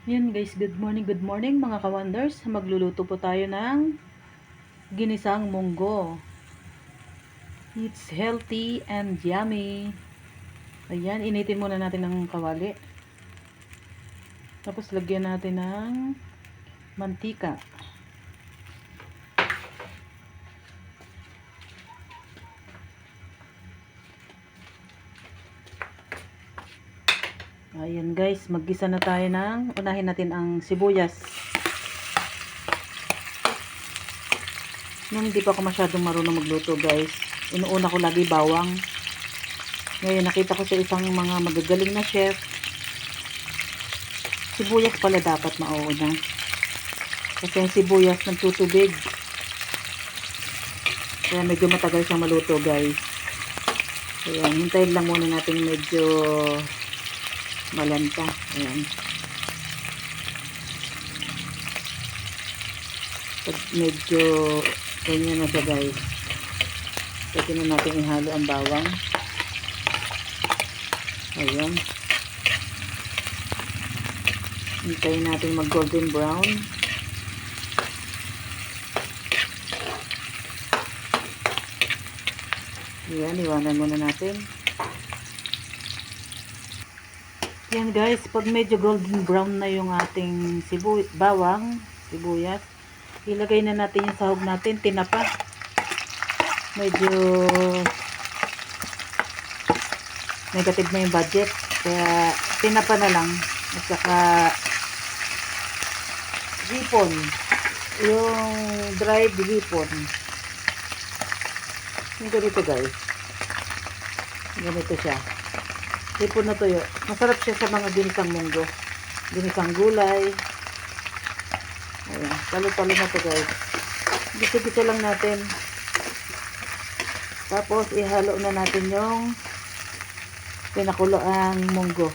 Yan guys, good morning mga ka-wonders. Magluluto po tayo ng ginisang munggo. It's healthy and yummy. Ayan, initin muna natin ng kawali. Tapos lagyan natin ng mantika. Ayan guys, maggisa na tayo unahin natin ang sibuyas. Nung hindi pa ako masyadong marunong magluto guys, inuuna ko lagi bawang. Ngayon nakita ko sa isang mga magagaling na chef, sibuyas pala dapat mauuna. Kasi ang sibuyas nagtutubig. Kaya medyo matagal siyang maluto guys. Ayan, hintayin lang muna natin medyo malanta. Ayan. Pag medyo ganyan na siya guys, pwede na natin ihalo ang bawang. Ayan. Hintayin natin mag golden brown. Ayan, iwanan muna natin. Yan guys, pag medyo golden brown na yung ating bawang, sibuyas, ilagay na natin yung sahog natin, tinapa. Medyo negative na yung budget, kaya tinapa na lang. At saka hipon, yung dried hipon. Yung ganito guys, ganito siya, hipon na tuyo. Masarap siya sa mga ginisang munggo, ginisang gulay. Ayan, talo-talo na to guys. Gisa-gisa lang natin. Tapos ihalo na natin yung pinakuloang munggo.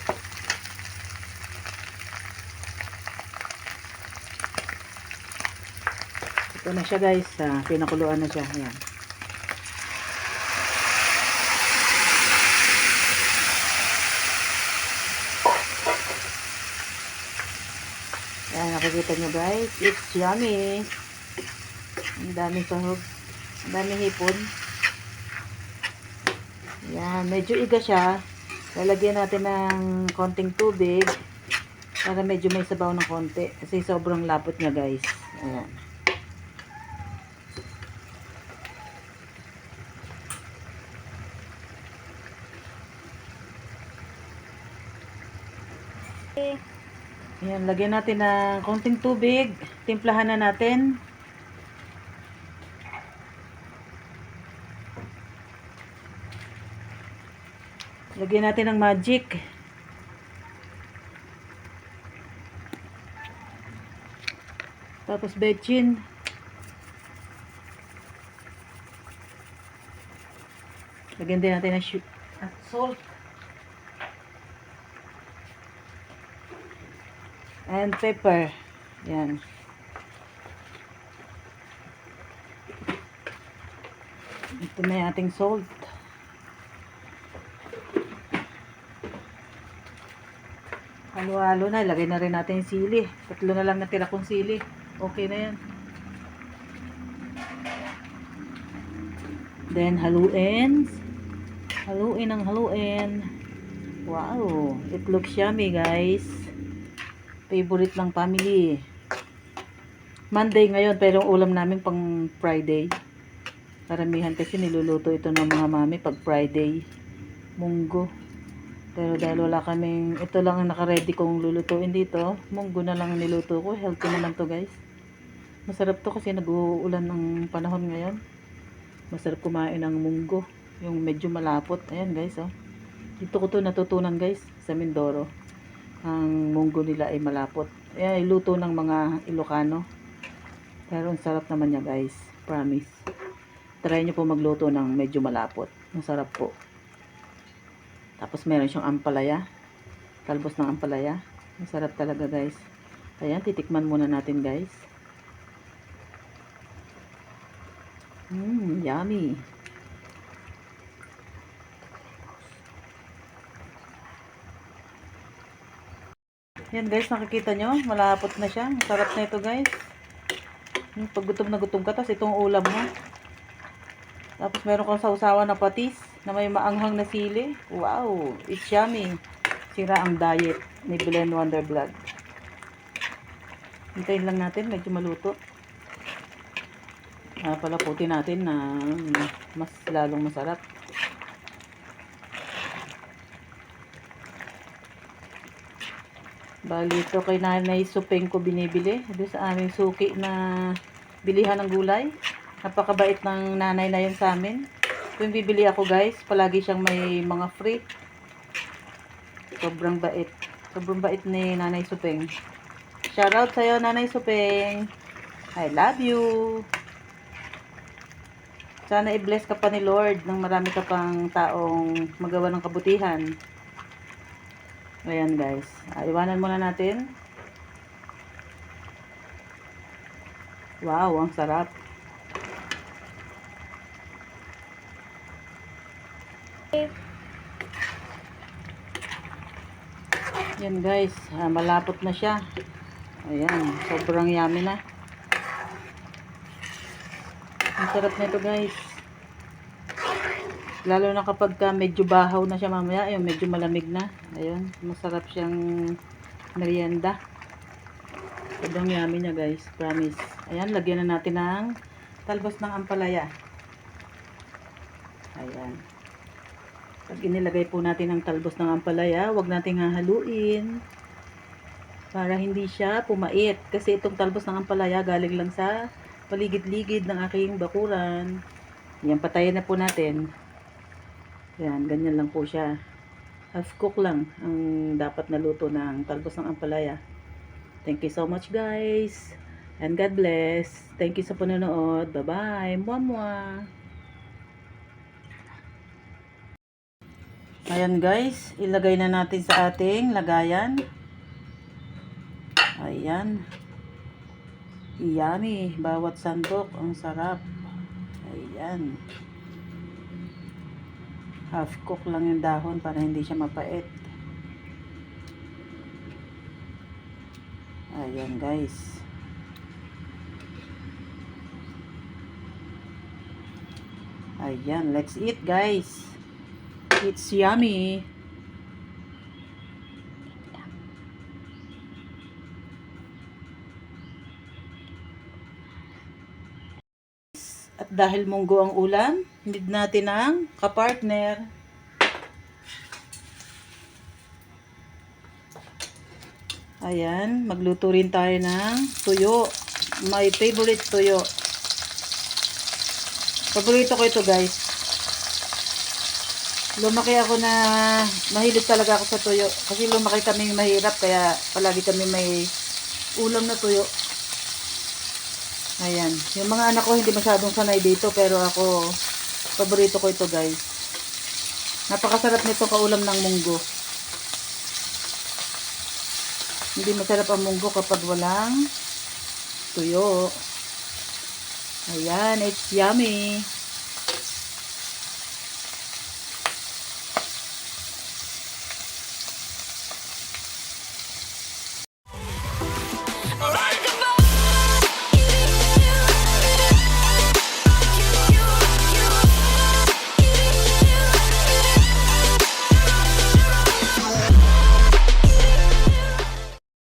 Ito na siya guys, pinakuluan na siya. Ayan. Ayan, nakikita nyo guys, it's yummy. Ang daming sahog, ang daming hipon. Ayan, medyo iga siya. Lalagyan natin ng konting tubig para medyo may sabaw ng konti kasi sobrang lapot niya guys. Ayan. Ayan, lagyan natin ng konting tubig. Timplahan na natin. Lagyan natin ng magic. Tapos bechin. Lagyan din natin ng salt. And pepper. Yan. Ito na yung ating salt. Halo-halo na. Lagay na rin natin yung sili. Tatlo na lang natira kong sili. Okay na yan. Then, haluin. Haluin ang haluin. Wow. It looks yummy, guys. Favorite ng family. Monday ngayon, pero ulam namin pang Friday. Karamihan kasi niluluto ito ng mga mami pag Friday. Munggo. Pero dahil wala kaming, ito lang ang naka-ready kong lulutuin dito. Munggo na lang niluto ko. Healthy naman to guys. Masarap to kasi nag-uulan ng panahon ngayon. Masarap kumain ng munggo. Yung medyo malapot. Ayan guys, oh. Dito ko to natutunan guys, sa Mindoro. Ang munggo nila ay malapot. Ayan, iluto ng mga Ilocano. Pero ang sarap naman niya guys. Promise. Try nyo po magluto ng medyo malapot. Masarap po. Tapos meron siyang ampalaya. Talbos ng ampalaya. Masarap talaga guys. Ayan, titikman muna natin guys. Yummy. Yan guys, nakikita nyo? Malapot na siya. Sarap na ito guys. Pag gutom na gutom ka, tapos itong ulam mo. Tapos meron kang sausawan na patis na may maanghang na sili. Wow, it's yummy. Sira ang diet ni Belen Wonder Vlog. Hintayin lang natin, medyo maluto. Palaputin natin na mas lalong masarap. Bali ito kay Nanay Supeng ko binibili. Doon sa aming suki na bilihan ng gulay. Napakabait ng nanay na yun sa amin. Kung bibili ako guys, palagi siyang may mga free. Sobrang bait. Sobrang bait ni Nanay Supeng. Shoutout sa'yo Nanay Supeng. I love you. Sana i-bless ka pa ni Lord ng marami ka pang taong magawa ng kabutihan. Ayan guys. Iwanan muna natin. Wow, ang sarap. Yan guys. Malapot na siya. Ayan. Sobrang yummy na. Ang sarap nito guys. Lalo na kapag medyo bahaw na siya mamaya, ayun, medyo malamig na. Ayun, masarap siyang merienda. Sobrang yummy niya guys, promise. Ayan, lagyan na natin ng talbos ng ampalaya. Ayan. Pag inilagay po natin ang talbos ng ampalaya, huwag nating hahaluin para hindi siya pumait. Kasi itong talbos ng ampalaya galing lang sa paligid-ligid ng aking bakuran. Ayan, patayin na po natin. Yan, ganyan lang po siya. Half cook lang ang dapat na luto ng talbos ng ampalaya. Thank you so much guys. And God bless. Thank you sa panonood. Bye-bye. Mwah-mwah. Ayan guys, ilagay na natin sa ating lagayan. Ayan. Yummy. Bawat sandok. Ang sarap. Ayan. Half cook lang yung dahon para hindi siya mapait. Ayan guys. Ayan, let's eat guys. It's yummy. At dahil munggo ang ulam, need natin ng kapartner. Ayan, magluto rin tayo ng tuyo. My favorite tuyo. Paborito ko ito guys. Lumaki ako na mahilig talaga ako sa tuyo. Kasi lumaki kami mahirap kaya palagi kami may ulam na tuyo. Ayan. Yung mga anak ko hindi masyadong sanay dito pero ako, paborito ko ito guys. Napakasarap nito kaulam ng munggo. Hindi masarap ang munggo kapag walang tuyo. Ayan, it's yummy.